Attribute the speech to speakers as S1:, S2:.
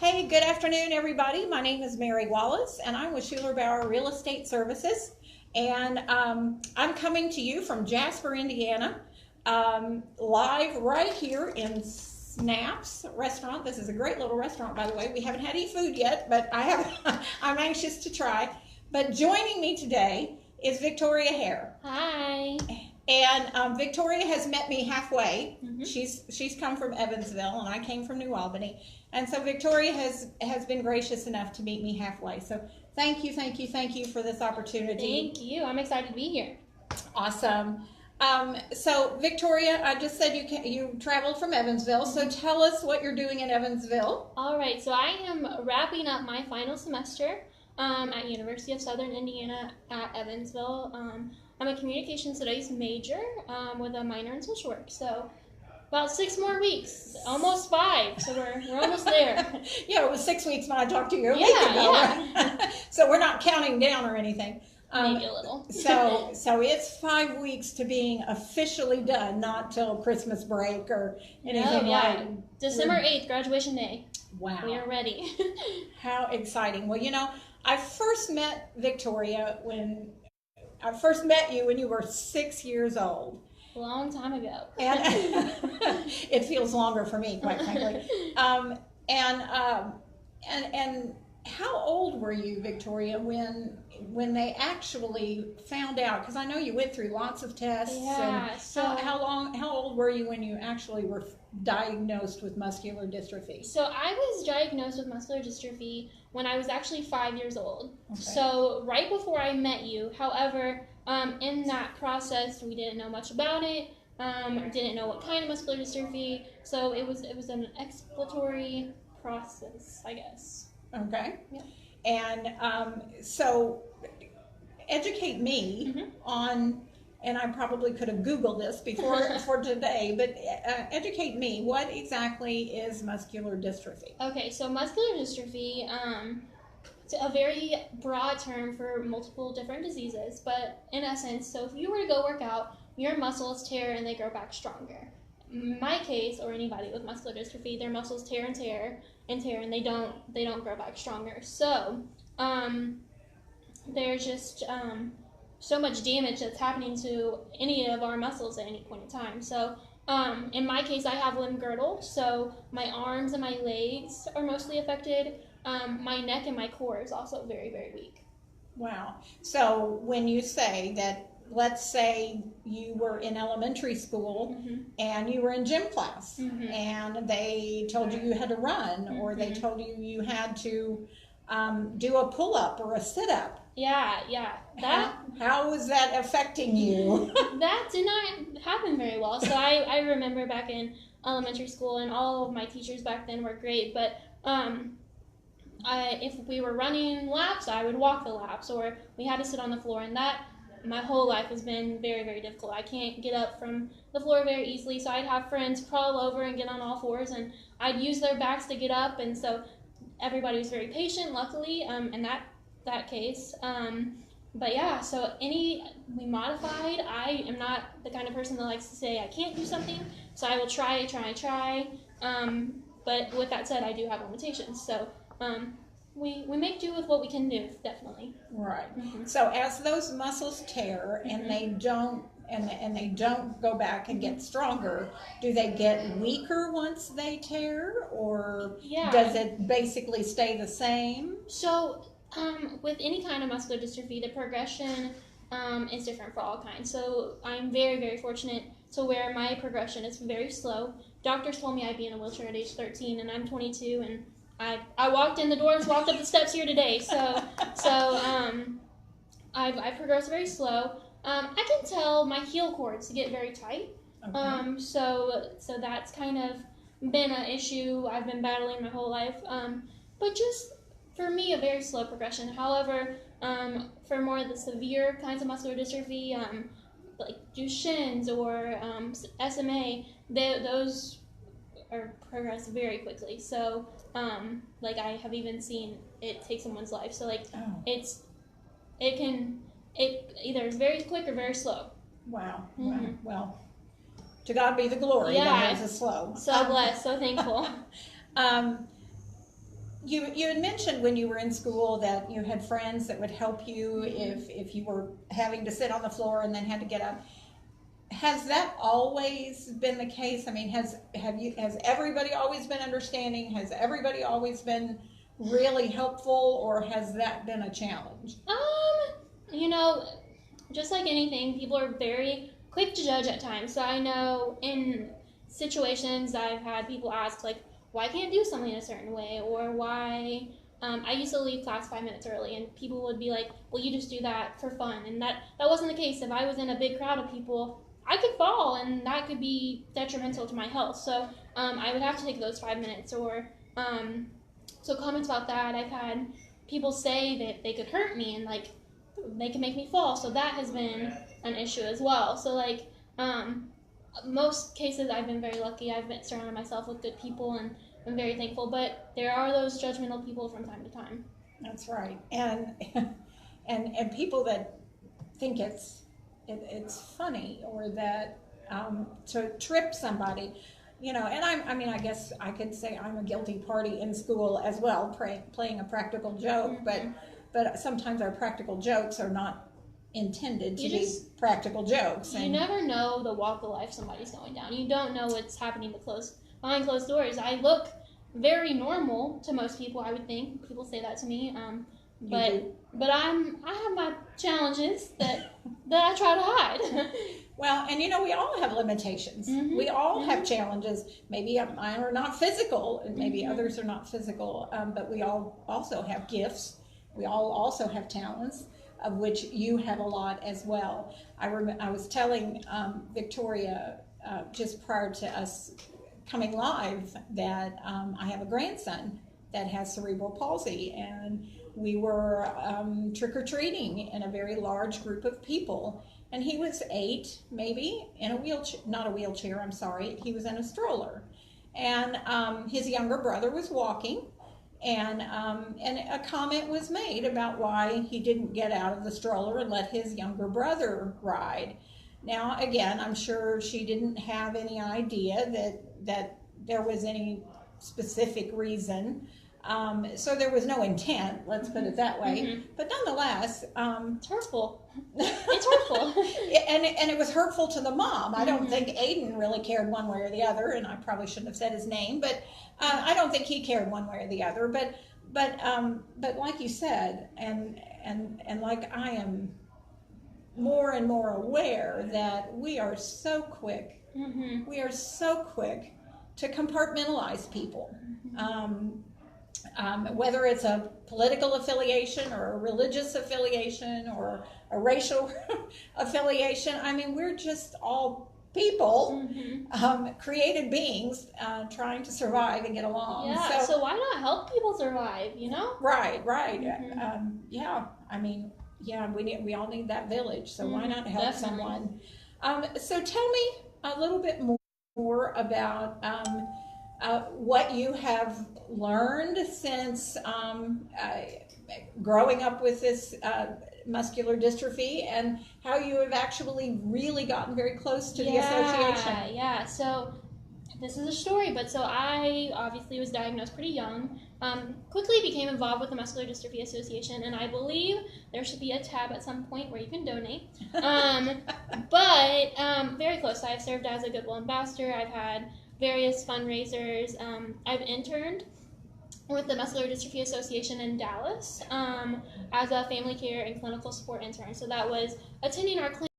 S1: Hey, good afternoon, everybody. My name is Mary Wallace, and I'm with Schuler Bauer Real Estate Services. And I'm coming to you from Jasper, Indiana, live right here in Snaps Restaurant. This is a great little restaurant, by the way. We haven't had any food yet, but I'm anxious to try. But joining me today is Victoria Haire.
S2: Hi.
S1: And Victoria has met me halfway.
S2: Mm-hmm.
S1: She's come from Evansville, and I came from New Albany. And so Victoria has been gracious enough to meet me halfway. So thank you for this opportunity.
S2: Thank you. I'm excited to be here.
S1: Awesome. So Victoria, I just said you traveled from Evansville. So tell us what you're doing in Evansville.
S2: All right. So I am wrapping up my final semester at University of Southern Indiana at Evansville. I'm a communication studies major with a minor in social work. So about 6 more weeks, almost 5. So we're almost there.
S1: Yeah, it was 6 weeks when I talked to you a week
S2: ago.
S1: Yeah. So we're not counting down or anything.
S2: Maybe a little.
S1: so it's 5 weeks to being officially done, not till Christmas break or anything like.
S2: December 8th, graduation day.
S1: Wow.
S2: We are ready.
S1: How exciting. Well, I first met Victoria when you were 6 years old.
S2: A long time ago.
S1: And it feels longer for me, quite frankly. And how old were you, Victoria, when they actually found out? Because I know you went through lots of tests.
S2: Yeah.
S1: And how old were you when you actually were diagnosed with muscular dystrophy?
S2: So I was diagnosed with muscular dystrophy when I was actually 5 years old.
S1: Okay.
S2: So right before I met you. However, in that process, we didn't know much about it. Didn't know what kind of muscular dystrophy. So it was an exploratory process, I guess.
S1: Okay.
S2: Yeah.
S1: And so educate me on, and I probably could have Googled this for today, but educate me. What exactly is muscular dystrophy?
S2: Okay, so muscular dystrophy, it's a very broad term for multiple different diseases, but in essence, so if you were to go work out, your muscles tear and they grow back stronger. In my case, or anybody with muscular dystrophy, their muscles tear and tear and tear, and they don't grow back stronger. So there's just so much damage that's happening to any of our muscles at any point in time. So in my case, I have limb girdle, so my arms and my legs are mostly affected. My neck and my core is also very, very weak.
S1: Wow. So when you say that, let's say you were in elementary school and you were in gym class and they told you had to run or they told you had to do a pull-up or a sit-up.
S2: Yeah.
S1: How was that affecting you?
S2: That did not happen very well. So I remember back in elementary school, and all of my teachers back then were great, but if we were running laps, I would walk the laps, or we had to sit on the floor, and that my whole life has been very, very difficult. I can't get up from the floor very easily, so I'd have friends crawl over and get on all fours, and I'd use their backs to get up, and so everybody was very patient, luckily, in that case. But yeah, so we modified. I am not the kind of person that likes to say I can't do something, so I will try. But with that said, I do have limitations, so we make do with what we can do, definitely.
S1: Right. So as those muscles tear and they don't go back and get stronger, do they get weaker once they tear, or does it basically stay the same?
S2: So with any kind of muscular dystrophy, the progression is different for all kinds. So I'm very, very fortunate to where my progression is very slow. Doctors told me I'd be in a wheelchair at age 13, and I'm 22, and I walked in the doors, walked up the steps here today. So I've progressed very slow. I can tell my heel cords get very tight. Okay. So that's kind of been an issue I've been battling my whole life. But just for me, a very slow progression. However, for more of the severe kinds of muscular dystrophy, like Duchenne's or SMA, those are progress very quickly. So, like I have even seen it take someone's life. So like it either is very quick or very slow.
S1: Wow. Well, to God be the glory.
S2: Yeah.
S1: That is a slow.
S2: So blessed, so thankful.
S1: You had mentioned when you were in school that you had friends that would help you if you were having to sit on the floor and then had to get up. Has that always been the case? I mean, has everybody always been understanding? Has everybody always been really helpful, or has that been a challenge?
S2: You know, just like anything, people are very quick to judge at times. So I know in situations I've had people ask, like, why can't I do something a certain way, or why I used to leave class 5 minutes early, and people would be like, well, you just do that for fun. And that wasn't the case. If I was in a big crowd of people, I could fall, and that could be detrimental to my health. So I would have to take those 5 minutes. Or so comments about that, I've had people say that they could hurt me, and like they can make me fall. So that has been an issue as well. So like most cases, I've been very lucky. I've been surrounded myself with good people, and I'm very thankful. But there are those judgmental people from time to time.
S1: That's right, and people that think it's funny, or that to trip somebody, and I guess I could say I'm a guilty party in school as well, playing a practical joke, but sometimes our practical jokes are not intended to be practical jokes.
S2: You never know the walk of life somebody's going down. You don't know what's happening behind closed doors. I look very normal to most people, I would think. People say that to me. But I have my challenges that I try to hide.
S1: Well, and we all have limitations. We all have challenges. Maybe mine are not physical, and maybe others are not physical, but we all also have gifts. We all also have talents, of which you have a lot as well. I was telling Victoria just prior to us coming live that I have a grandson that has cerebral palsy, and we were trick-or-treating in a very large group of people, and he was 8, maybe, in a wheelchair, not a wheelchair, I'm sorry, he was in a stroller, and his younger brother was walking, and a comment was made about why he didn't get out of the stroller and let his younger brother ride. Now, again, I'm sure she didn't have any idea that there was any specific reason. So there was no intent, let's put it that way. But nonetheless,
S2: it's hurtful. It's hurtful.
S1: and it was hurtful to the mom. I don't think Aiden really cared one way or the other, and I probably shouldn't have said his name, but I don't think he cared one way or the other. But like you said, and like I am more and more aware that we are so quick. We are so quick to compartmentalize people. Whether it's a political affiliation or a religious affiliation or a racial affiliation, I mean, we're just all people, created beings, trying to survive and get along.
S2: Yeah, so why not help people survive,
S1: Right. Yeah, I mean, we all need that village, so why not help someone? So tell me a little bit more about what you have learned since growing up with this muscular dystrophy, and how you have actually really gotten very close to the association.
S2: Yeah, so this is a story, but so I obviously was diagnosed pretty young, quickly became involved with the Muscular Dystrophy Association, and I believe there should be a tab at some point where you can donate. But very close. I've served as a Goodwill ambassador. I've had various fundraisers. I've interned with the Muscular Dystrophy Association in Dallas as a family care and clinical support intern. So that was attending our clinic